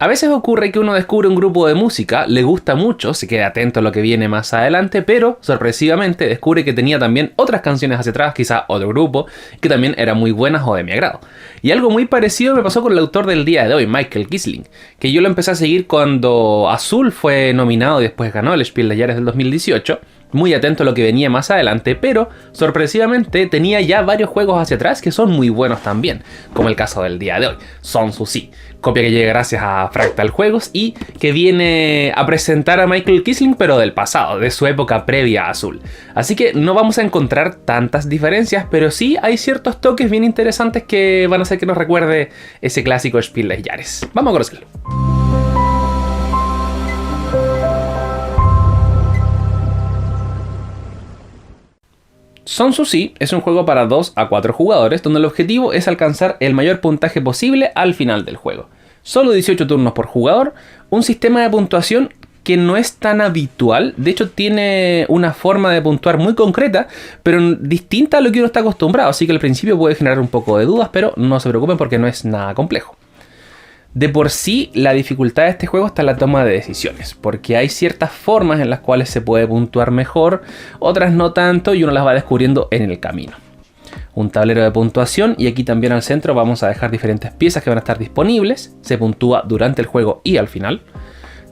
A veces ocurre que uno descubre un grupo de música, le gusta mucho, se queda atento a lo que viene más adelante, pero sorpresivamente descubre que tenía también otras canciones hacia atrás, quizá otro grupo, que también eran muy buenas o de mi agrado. Y algo muy parecido me pasó con el autor del día de hoy, Michael Kisling, que yo lo empecé a seguir cuando Azul fue nominado y después ganó el Spiel des Jahres del 2018. Muy atento a lo que venía más adelante, pero sorpresivamente tenía ya varios juegos hacia atrás que son muy buenos también, como el caso del día de hoy, Sun Tzu Si, copia que llega gracias a Fractal Juegos y que viene a presentar a Michael Kisling pero del pasado, de su época previa a Azul. Así que no vamos a encontrar tantas diferencias, pero sí hay ciertos toques bien interesantes que van a hacer que nos recuerde ese clásico Spiel des Jahres. Vamos a conocerlo. Sun Tzu Si es un juego para 2 a 4 jugadores donde el objetivo es alcanzar el mayor puntaje posible al final del juego. Solo 18 turnos por jugador, un sistema de puntuación que no es tan habitual, de hecho tiene una forma de puntuar muy concreta, pero distinta a lo que uno está acostumbrado, así que al principio puede generar un poco de dudas, pero no se preocupen porque no es nada complejo. De por sí, la dificultad de este juego está en la toma de decisiones, porque hay ciertas formas en las cuales se puede puntuar mejor, otras no tanto y uno las va descubriendo en el camino. Un tablero de puntuación y aquí también al centro vamos a dejar diferentes piezas que van a estar disponibles, se puntúa durante el juego y al final.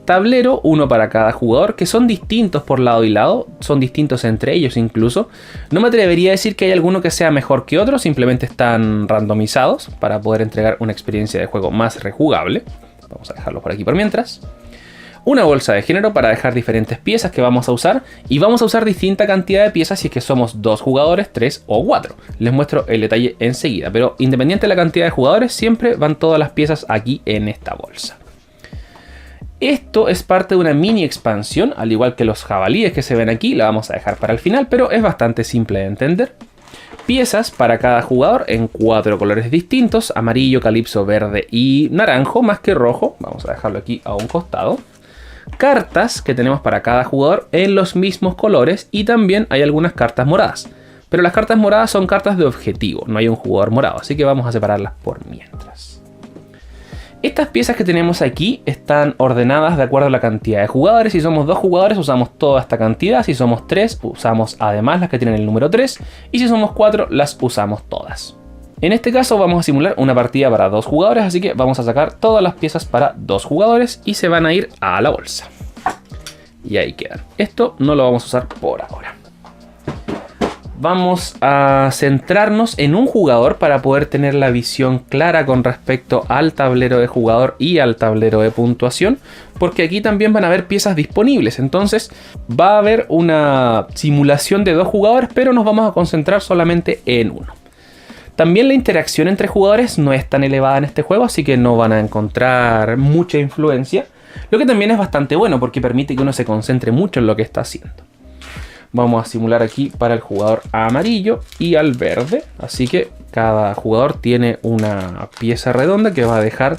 Tablero, uno para cada jugador, que son distintos por lado y lado, son distintos entre ellos incluso. No me atrevería a decir que hay alguno que sea mejor que otro, simplemente están randomizados para poder entregar una experiencia de juego más rejugable. Vamos a dejarlo por aquí por mientras. Una bolsa de género para dejar diferentes piezas que vamos a usar, y vamos a usar distinta cantidad de piezas si es que somos 2 jugadores, 3 o 4. Les muestro el detalle enseguida, pero independiente de la cantidad de jugadores, siempre van todas las piezas aquí en esta bolsa. Esto es parte de una mini expansión, al igual que los jabalíes que se ven aquí, la vamos a dejar para el final, pero es bastante simple de entender. Piezas para cada jugador en 4 colores distintos, amarillo, calipso, verde y naranjo, más que rojo. Vamos a dejarlo aquí a un costado. Cartas que tenemos para cada jugador en los mismos colores y también hay algunas cartas moradas. Pero las cartas moradas son cartas de objetivo, no hay un jugador morado, así que vamos a separarlas por mientras. Estas piezas que tenemos aquí están ordenadas de acuerdo a la cantidad de jugadores. Si somos 2 jugadores usamos toda esta cantidad. Si somos 3 usamos además las que tienen el número 3. Y si somos 4 las usamos todas. En este caso vamos a simular una partida para 2 jugadores. Así que vamos a sacar todas las piezas para 2 jugadores y se van a ir a la bolsa. Y ahí quedan. Esto no lo vamos a usar por ahora. Vamos a centrarnos en un jugador para poder tener la visión clara con respecto al tablero de jugador y al tablero de puntuación, porque aquí también van a haber piezas disponibles, entonces va a haber una simulación de 2 jugadores, pero nos vamos a concentrar solamente en uno. También la interacción entre jugadores no es tan elevada en este juego, así que no van a encontrar mucha influencia, lo que también es bastante bueno porque permite que uno se concentre mucho en lo que está haciendo. Vamos a simular aquí para el jugador amarillo y al verde. Así que cada jugador tiene una pieza redonda que va a dejar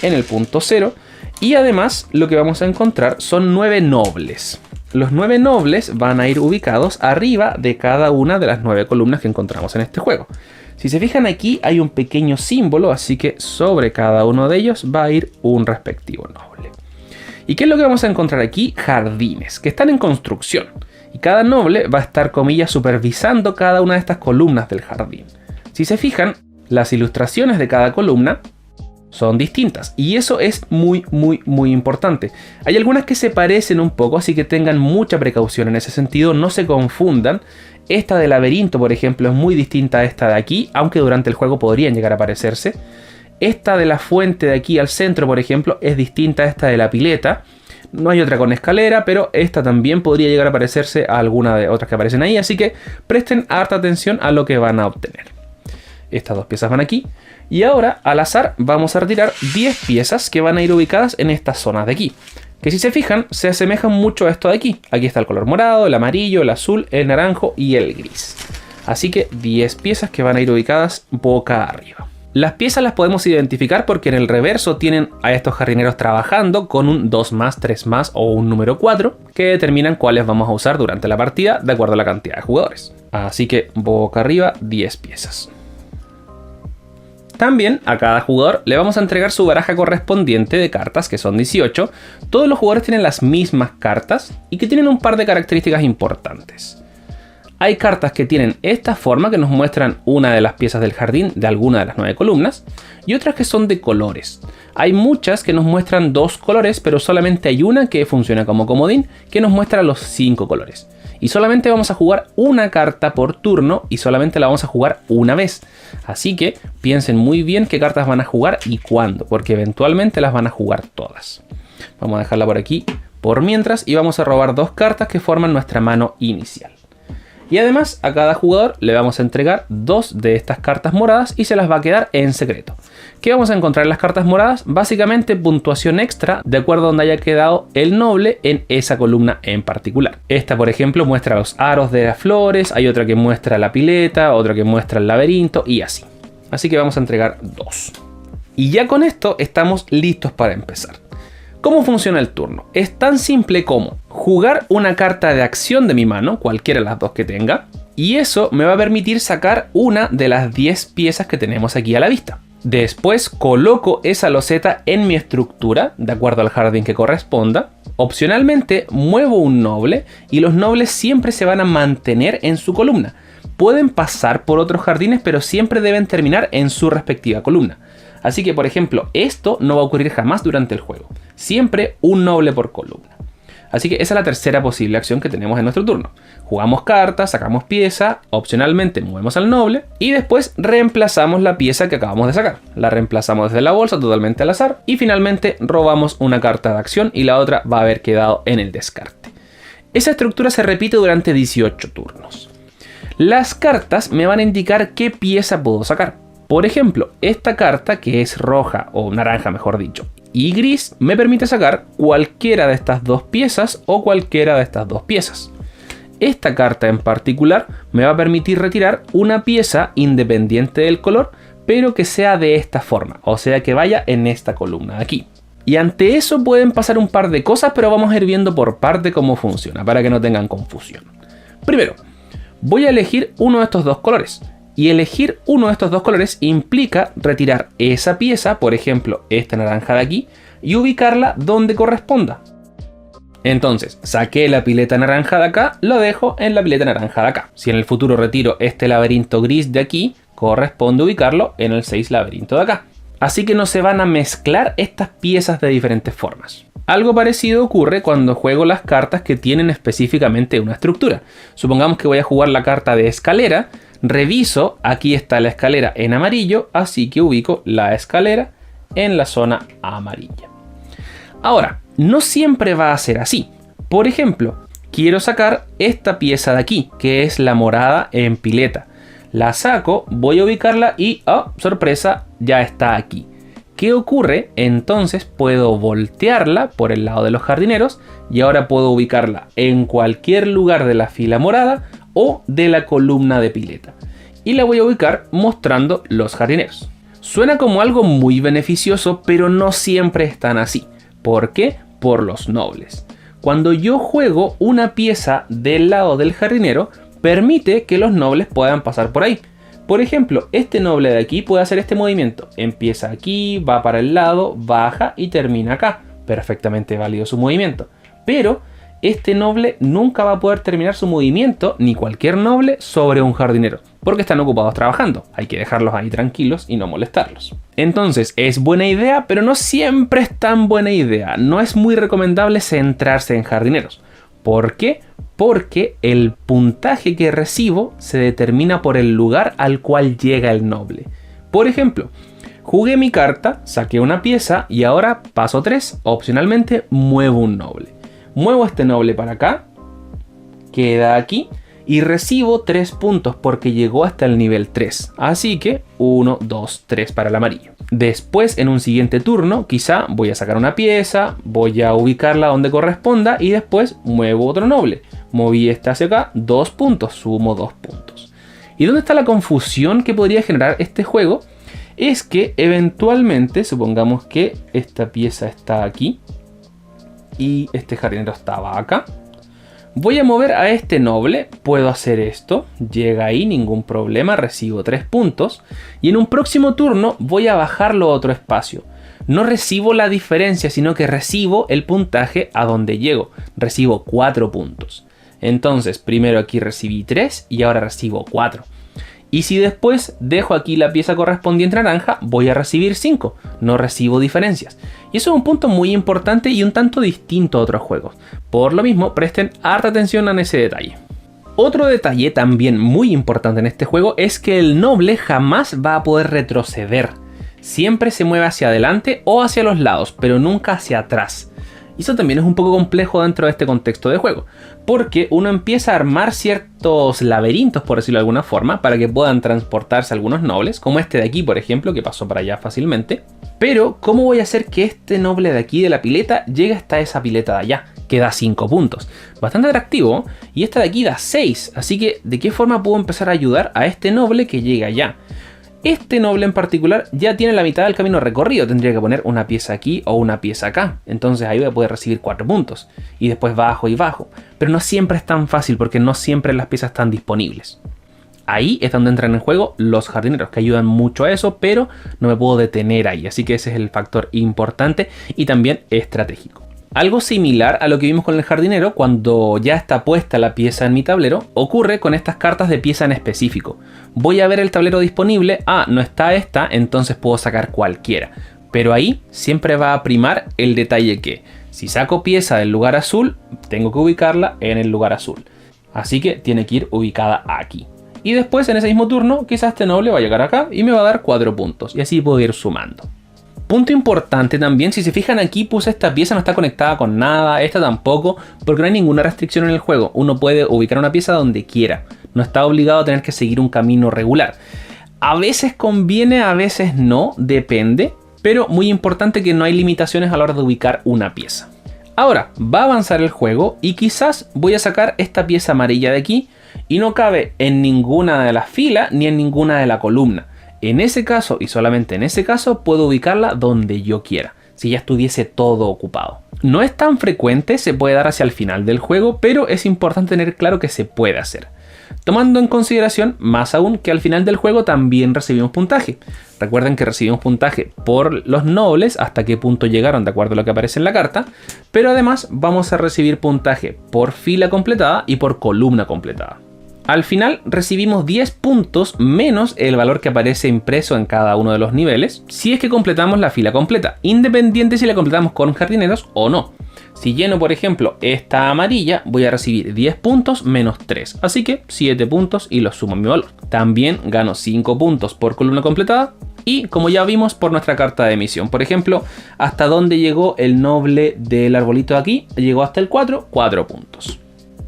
en el punto 0. Y además lo que vamos a encontrar son 9 nobles. Los 9 nobles van a ir ubicados arriba de cada una de las 9 columnas que encontramos en este juego. Si se fijan aquí hay un pequeño símbolo, así que sobre cada uno de ellos va a ir un respectivo noble. ¿Y qué es lo que vamos a encontrar aquí? Jardines, que están en construcción. Y cada noble va a estar, comillas, supervisando cada una de estas columnas del jardín. Si se fijan, las ilustraciones de cada columna son distintas. Y eso es muy importante. Hay algunas que se parecen un poco, así que tengan mucha precaución en ese sentido. No se confundan. Esta de laberinto, por ejemplo, es muy distinta a esta de aquí, aunque durante el juego podrían llegar a parecerse. Esta de la fuente de aquí al centro, por ejemplo, es distinta a esta de la pileta. No hay otra con escalera, pero esta también podría llegar a parecerse a alguna de otras que aparecen ahí, así que presten harta atención a lo que van a obtener. Estas 2 piezas van aquí. Y ahora, al azar, vamos a retirar 10 piezas que van a ir ubicadas en estas zonas de aquí. Que si se fijan, se asemejan mucho a esto de aquí. Aquí está el color morado, el amarillo, el azul, el naranjo y el gris. Así que 10 piezas que van a ir ubicadas boca arriba. Las piezas las podemos identificar porque en el reverso tienen a estos jardineros trabajando con un 2 más, 3 más o un número 4 que determinan cuáles vamos a usar durante la partida de acuerdo a la cantidad de jugadores. Así que boca arriba 10 piezas. También a cada jugador le vamos a entregar su baraja correspondiente de cartas, que son 18. Todos los jugadores tienen las mismas cartas y que tienen un par de características importantes. Hay cartas que tienen esta forma, que nos muestran una de las piezas del jardín de alguna de las 9 columnas, y otras que son de colores. Hay muchas que nos muestran 2 colores, pero solamente hay una que funciona como comodín, que nos muestra los 5 colores. Y solamente vamos a jugar una carta por turno y solamente la vamos a jugar una vez. Así que piensen muy bien qué cartas van a jugar y cuándo, porque eventualmente las van a jugar todas. Vamos a dejarla por aquí por mientras y vamos a robar 2 cartas que forman nuestra mano inicial. Y además a cada jugador le vamos a entregar 2 de estas cartas moradas y se las va a quedar en secreto. ¿Qué vamos a encontrar en las cartas moradas? Básicamente puntuación extra de acuerdo a donde haya quedado el noble en esa columna en particular. Esta, por ejemplo, muestra los aros de las flores, hay otra que muestra la pileta, otra que muestra el laberinto y así. Así que vamos a entregar 2. Y ya con esto estamos listos para empezar. ¿Cómo funciona el turno? Es tan simple como jugar una carta de acción de mi mano, cualquiera de las 2 que tenga, y eso me va a permitir sacar una de las 10 piezas que tenemos aquí a la vista. Después coloco esa loseta en mi estructura, de acuerdo al jardín que corresponda. Opcionalmente muevo un noble y los nobles siempre se van a mantener en su columna. Pueden pasar por otros jardines, pero siempre deben terminar en su respectiva columna. Así que, por ejemplo, esto no va a ocurrir jamás durante el juego. Siempre un noble por columna. Así que esa es la tercera posible acción que tenemos en nuestro turno. Jugamos cartas, sacamos pieza, opcionalmente movemos al noble y después reemplazamos la pieza que acabamos de sacar. La reemplazamos desde la bolsa totalmente al azar y finalmente robamos una carta de acción y la otra va a haber quedado en el descarte. Esa estructura se repite durante 18 turnos. Las cartas me van a indicar qué pieza puedo sacar. Por ejemplo, esta carta, que es roja o naranja mejor dicho, y gris, me permite sacar cualquiera de estas 2 piezas o cualquiera de estas 2 piezas. Esta carta en particular me va a permitir retirar una pieza independiente del color, pero que sea de esta forma, o sea que vaya en esta columna de aquí. Y ante eso pueden pasar un par de cosas, pero vamos a ir viendo por parte cómo funciona, para que no tengan confusión. Primero, voy a elegir uno de estos 2 colores. Y elegir uno de estos 2 colores implica retirar esa pieza, por ejemplo, esta naranja de aquí, y ubicarla donde corresponda. Entonces, saqué la pileta naranja de acá, lo dejo en la pileta naranja de acá. Si en el futuro retiro este laberinto gris de aquí, corresponde ubicarlo en el 6 laberinto de acá. Así que no se van a mezclar estas piezas de diferentes formas. Algo parecido ocurre cuando juego las cartas que tienen específicamente una estructura. Supongamos que voy a jugar la carta de escalera. Reviso, aquí está la escalera en amarillo, así que ubico la escalera en la zona amarilla. Ahora, no siempre va a ser así. Por ejemplo, quiero sacar esta pieza de aquí, que es la morada en pileta. La saco, voy a ubicarla y, oh, sorpresa, ya está aquí. ¿Qué ocurre? Entonces puedo voltearla por el lado de los jardineros y ahora puedo ubicarla en cualquier lugar de la fila morada o de la columna de pileta. Y la voy a ubicar mostrando los jardineros. Suena como algo muy beneficioso, pero no siempre es tan así. ¿Por qué? Por los nobles. Cuando yo juego una pieza del lado del jardinero, permite que los nobles puedan pasar por ahí. Por ejemplo, este noble de aquí puede hacer este movimiento. Empieza aquí, va para el lado, baja y termina acá. Perfectamente válido su movimiento. Pero este noble nunca va a poder terminar su movimiento, ni cualquier noble, sobre un jardinero, porque están ocupados trabajando. Hay que dejarlos ahí tranquilos y no molestarlos. Entonces, es buena idea, pero no siempre es tan buena idea. No es muy recomendable centrarse en jardineros. ¿Por qué? Porque el puntaje que recibo se determina por el lugar al cual llega el noble. Por ejemplo, jugué mi carta, saqué una pieza y ahora paso 3, opcionalmente muevo un noble. Muevo este noble para acá, queda aquí y recibo 3 puntos porque llegó hasta el nivel 3. Así que 1, 2, 3 para el amarillo. Después, en un siguiente turno, quizá voy a sacar una pieza, voy a ubicarla donde corresponda y después muevo otro noble. Moví este hacia acá, 2 puntos, sumo 2 puntos. ¿Y dónde está la confusión que podría generar este juego? Es que eventualmente, supongamos que esta pieza está aquí y este jardinero estaba acá. Voy a mover a este noble, puedo hacer esto, llega ahí, ningún problema, recibo 3 puntos. Y en un próximo turno voy a bajarlo a otro espacio. No recibo la diferencia, sino que recibo el puntaje a donde llego. Recibo 4 puntos. Entonces, primero aquí recibí 3 y ahora recibo 4. Y si después dejo aquí la pieza correspondiente naranja, voy a recibir 5. No recibo diferencias. Y eso es un punto muy importante y un tanto distinto a otros juegos. Por lo mismo, presten harta atención a ese detalle. Otro detalle también muy importante en este juego es que el noble jamás va a poder retroceder. Siempre se mueve hacia adelante o hacia los lados, pero nunca hacia atrás. Y eso también es un poco complejo dentro de este contexto de juego, porque uno empieza a armar ciertos laberintos, por decirlo de alguna forma, para que puedan transportarse algunos nobles, como este de aquí, por ejemplo, que pasó para allá fácilmente. Pero, ¿cómo voy a hacer que este noble de aquí de la pileta llegue hasta esa pileta de allá? Que da 5 puntos. Bastante atractivo, y esta de aquí da 6, así que, ¿de qué forma puedo empezar a ayudar a este noble que llegue allá? Este noble en particular ya tiene la mitad del camino recorrido, tendría que poner una pieza aquí o una pieza acá, entonces ahí voy a poder recibir 4 puntos, y después bajo y bajo, pero no siempre es tan fácil porque no siempre las piezas están disponibles. Ahí es donde entran en juego los jardineros, que ayudan mucho a eso, pero no me puedo detener ahí, así que ese es el factor importante y también estratégico. Algo similar a lo que vimos con el jardinero, cuando ya está puesta la pieza en mi tablero, ocurre con estas cartas de pieza en específico. Voy a ver el tablero disponible, no está esta, entonces puedo sacar cualquiera. Pero ahí siempre va a primar el detalle que, si saco pieza del lugar azul, tengo que ubicarla en el lugar azul. Así que tiene que ir ubicada aquí. Y después en ese mismo turno, quizás este noble va a llegar acá y me va a dar 4 puntos. Y así puedo ir sumando. Punto importante también, si se fijan aquí puse esta pieza, no está conectada con nada, esta tampoco, porque no hay ninguna restricción en el juego. Uno puede ubicar una pieza donde quiera, no está obligado a tener que seguir un camino regular. A veces conviene, a veces no, depende, pero muy importante que no hay limitaciones a la hora de ubicar una pieza. Ahora, va a avanzar el juego y quizás voy a sacar esta pieza amarilla de aquí y no cabe en ninguna de las filas ni en ninguna de la columna. En ese caso, y solamente en ese caso, puedo ubicarla donde yo quiera, si ya estuviese todo ocupado. No es tan frecuente, se puede dar hacia el final del juego, pero es importante tener claro que se puede hacer. Tomando en consideración, más aún, que al final del juego también recibimos puntaje. Recuerden que recibimos puntaje por los nobles, hasta qué punto llegaron de acuerdo a lo que aparece en la carta, pero además vamos a recibir puntaje por fila completada y por columna completada. Al final recibimos 10 puntos menos el valor que aparece impreso en cada uno de los niveles si es que completamos la fila completa, independiente si la completamos con jardineros o no. Si lleno, por ejemplo, esta amarilla, voy a recibir 10 puntos menos 3, así que 7 puntos y los sumo a mi valor. También gano 5 puntos por columna completada y, como ya vimos, por nuestra carta de misión. Por ejemplo, hasta donde llegó el noble del arbolito de aquí, llegó hasta el 4, 4 puntos.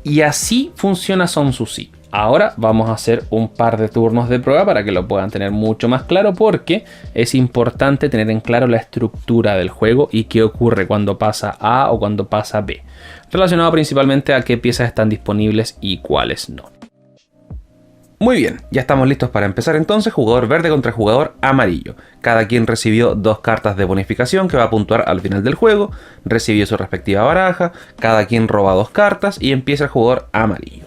Y así funciona Sun Tzu Si. Ahora vamos a hacer un par de turnos de prueba para que lo puedan tener mucho más claro, porque es importante tener en claro la estructura del juego y qué ocurre cuando pasa A o cuando pasa B, relacionado principalmente a qué piezas están disponibles y cuáles no. Muy bien, ya estamos listos para empezar entonces. Jugador verde contra jugador amarillo. Cada quien recibió 2 cartas de bonificación que va a puntuar al final del juego. Recibió su respectiva baraja. Cada quien roba 2 cartas y empieza el jugador amarillo.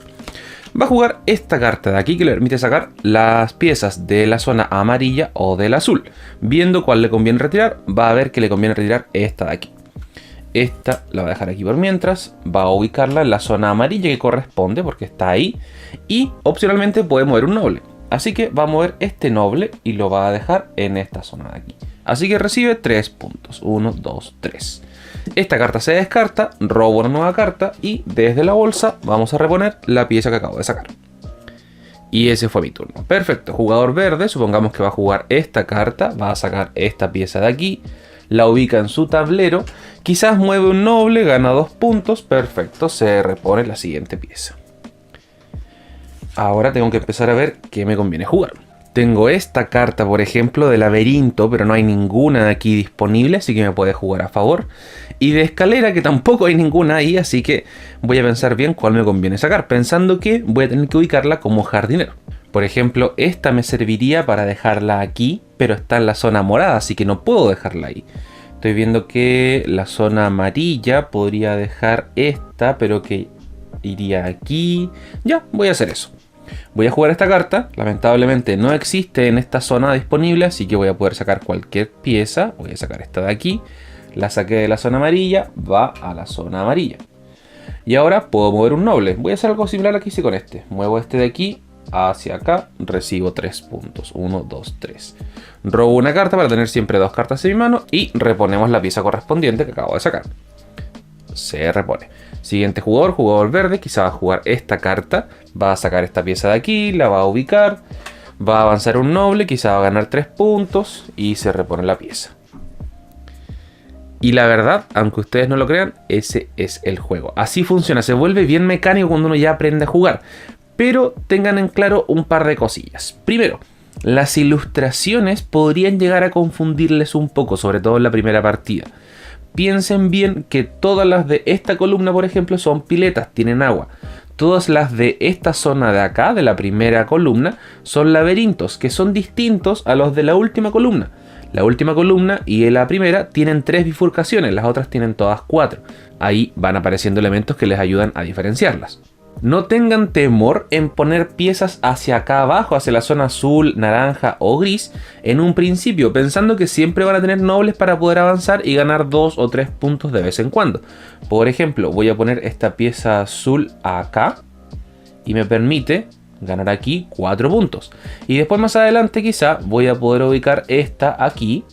Va a jugar esta carta de aquí que le permite sacar las piezas de la zona amarilla o del azul. Viendo cuál le conviene retirar, va a ver que le conviene retirar esta de aquí. Esta la va a dejar aquí por mientras. Va a ubicarla en la zona amarilla que corresponde porque está ahí. Y opcionalmente puede mover un noble. Así que va a mover este noble y lo va a dejar en esta zona de aquí. Así que recibe 3 puntos. 1, 2, 3. Esta carta se descarta, robo una nueva carta y desde la bolsa vamos a reponer la pieza que acabo de sacar. Y ese fue mi turno. Perfecto, jugador verde, supongamos que va a jugar esta carta, va a sacar esta pieza de aquí, la ubica en su tablero, quizás mueve un noble, gana 2 puntos, perfecto, se repone la siguiente pieza. Ahora tengo que empezar a ver qué me conviene jugar. Tengo esta carta, por ejemplo, de laberinto, pero no hay ninguna de aquí disponible, así que me puede jugar a favor. Y de escalera, que tampoco hay ninguna ahí, así que voy a pensar bien cuál me conviene sacar, pensando que voy a tener que ubicarla como jardinero. Por ejemplo, esta me serviría para dejarla aquí, pero está en la zona morada, así que no puedo dejarla ahí. Estoy viendo que la zona amarilla podría dejar esta, pero que iría aquí. Ya, voy a hacer eso. Voy a jugar esta carta. Lamentablemente no existe en esta zona disponible, así que voy a poder sacar cualquier pieza. Voy a sacar esta de aquí. La saqué de la zona amarilla, va a la zona amarilla. Y ahora puedo mover un noble. Voy a hacer algo similar a lo que hice con este. Muevo este de aquí hacia acá, recibo 3 puntos. 1, 2, 3. Robo una carta para tener siempre 2 cartas en mi mano y reponemos la pieza correspondiente que acabo de sacar. Se repone. Siguiente jugador, jugador verde, quizá va a jugar esta carta. Va a sacar esta pieza de aquí, la va a ubicar. Va a avanzar un noble, quizá va a ganar 3 puntos y se repone la pieza. Y la verdad, aunque ustedes no lo crean, ese es el juego. Así funciona, se vuelve bien mecánico cuando uno ya aprende a jugar. Pero tengan en claro un par de cosillas. Primero, las ilustraciones podrían llegar a confundirles un poco, sobre todo en la primera partida. Piensen bien que todas las de esta columna, por ejemplo, son piletas, tienen agua. Todas las de esta zona de acá, de la primera columna, son laberintos, que son distintos a los de la última columna. La última columna y la primera tienen 3 bifurcaciones, las otras tienen todas 4. Ahí van apareciendo elementos que les ayudan a diferenciarlas. No tengan temor en poner piezas hacia acá abajo, hacia la zona azul, naranja o gris, en un principio, pensando que siempre van a tener nobles para poder avanzar y ganar 2 o 3 puntos de vez en cuando. Por ejemplo, voy a poner esta pieza azul acá y me permite ganar aquí 4 puntos. Y después más adelante quizá voy a poder ubicar esta aquí.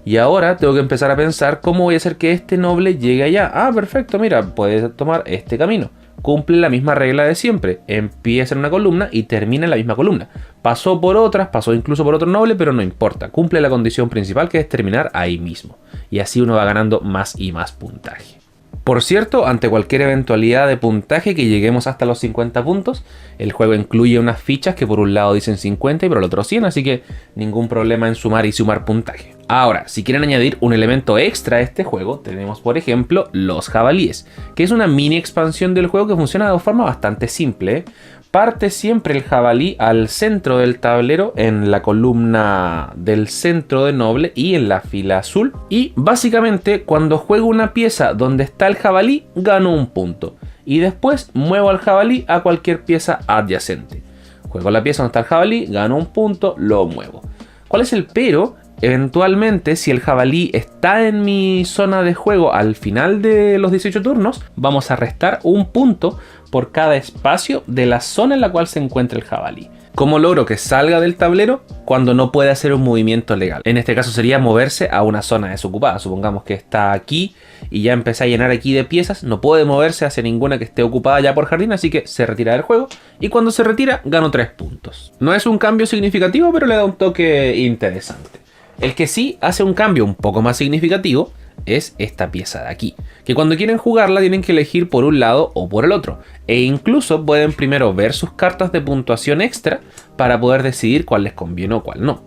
Y ahora tengo que empezar a pensar cómo voy a hacer que este noble llegue allá. Ah, perfecto, mira, puedes tomar este camino. Cumple la misma regla de siempre. Empieza en una columna y termina en la misma columna. Pasó por otras, pasó incluso por otro noble, pero no importa. Cumple la condición principal, que es terminar ahí mismo. Y así uno va ganando más y más puntaje. Por cierto, ante cualquier eventualidad de puntaje que lleguemos hasta los 50 puntos, el juego incluye unas fichas que por un lado dicen 50 y por el otro 100, así que ningún problema en sumar y sumar puntaje. Ahora, si quieren añadir un elemento extra a este juego, tenemos por ejemplo los jabalíes, que es una mini expansión del juego que funciona de forma bastante simple. Parte siempre el jabalí al centro del tablero, en la columna del centro de noble y en la fila azul. Y básicamente cuando juego una pieza donde está el jabalí, gano un punto. Y después muevo al jabalí a cualquier pieza adyacente. Juego la pieza donde está el jabalí, gano un punto, lo muevo. ¿Cuál es el pero? Eventualmente, si el jabalí está en mi zona de juego al final de los 18 turnos, vamos a restar un punto por cada espacio de la zona en la cual se encuentra el jabalí. ¿Cómo logro que salga del tablero? Cuando no puede hacer un movimiento legal. En este caso sería moverse a una zona desocupada. Supongamos que está aquí y ya empecé a llenar aquí de piezas. No puede moverse hacia ninguna que esté ocupada ya por jardín, así que se retira del juego. Y cuando se retira, gano 3 puntos. No es un cambio significativo, pero le da un toque interesante. El que sí hace un cambio un poco más significativo es esta pieza de aquí, que cuando quieren jugarla tienen que elegir por un lado o por el otro, e incluso pueden primero ver sus cartas de puntuación extra para poder decidir cuál les conviene o cuál no.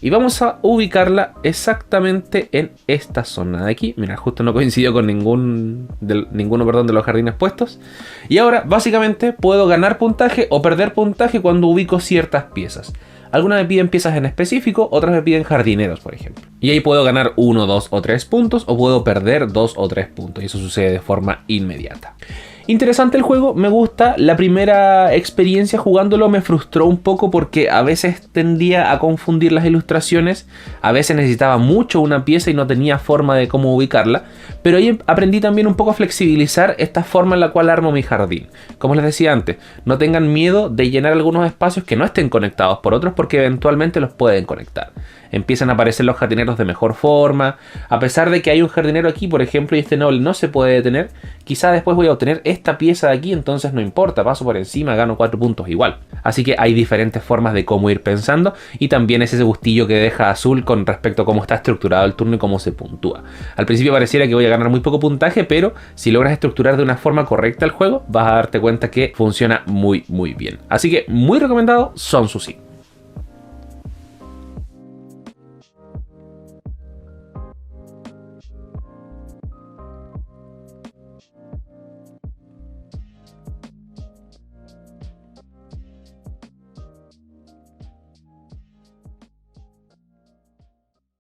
Y vamos a ubicarla exactamente en esta zona de aquí. Mira, justo no coincidió con ninguno de los jardines puestos. Y ahora básicamente puedo ganar puntaje o perder puntaje cuando ubico ciertas piezas. Algunas me piden piezas en específico, otras me piden jardineros, por ejemplo. Y ahí puedo ganar 1, 2 o 3 puntos, o puedo perder 2 o 3 puntos. Y eso sucede de forma inmediata. Interesante el juego, me gusta. La primera experiencia jugándolo me frustró un poco porque a veces tendía a confundir las ilustraciones. A veces necesitaba mucho una pieza y no tenía forma de cómo ubicarla. Pero ahí aprendí también un poco a flexibilizar esta forma en la cual armo mi jardín. Como les decía antes, no tengan miedo de llenar algunos espacios que no estén conectados por otros, porque eventualmente los pueden conectar. Empiezan a aparecer los jardineros de mejor forma. A pesar de que hay un jardinero aquí, por ejemplo, y este noble no se puede detener, quizá después voy a obtener esta pieza de aquí, entonces no importa, paso por encima, gano 4 puntos igual. Así que hay diferentes formas de cómo ir pensando, y también es ese gustillo que deja azul con respecto a cómo está estructurado el turno y cómo se puntúa. Al principio pareciera que voy a ganar muy poco puntaje, pero si logras estructurar de una forma correcta el juego, vas a darte cuenta que funciona muy bien. Así que muy recomendado Sun Tzu.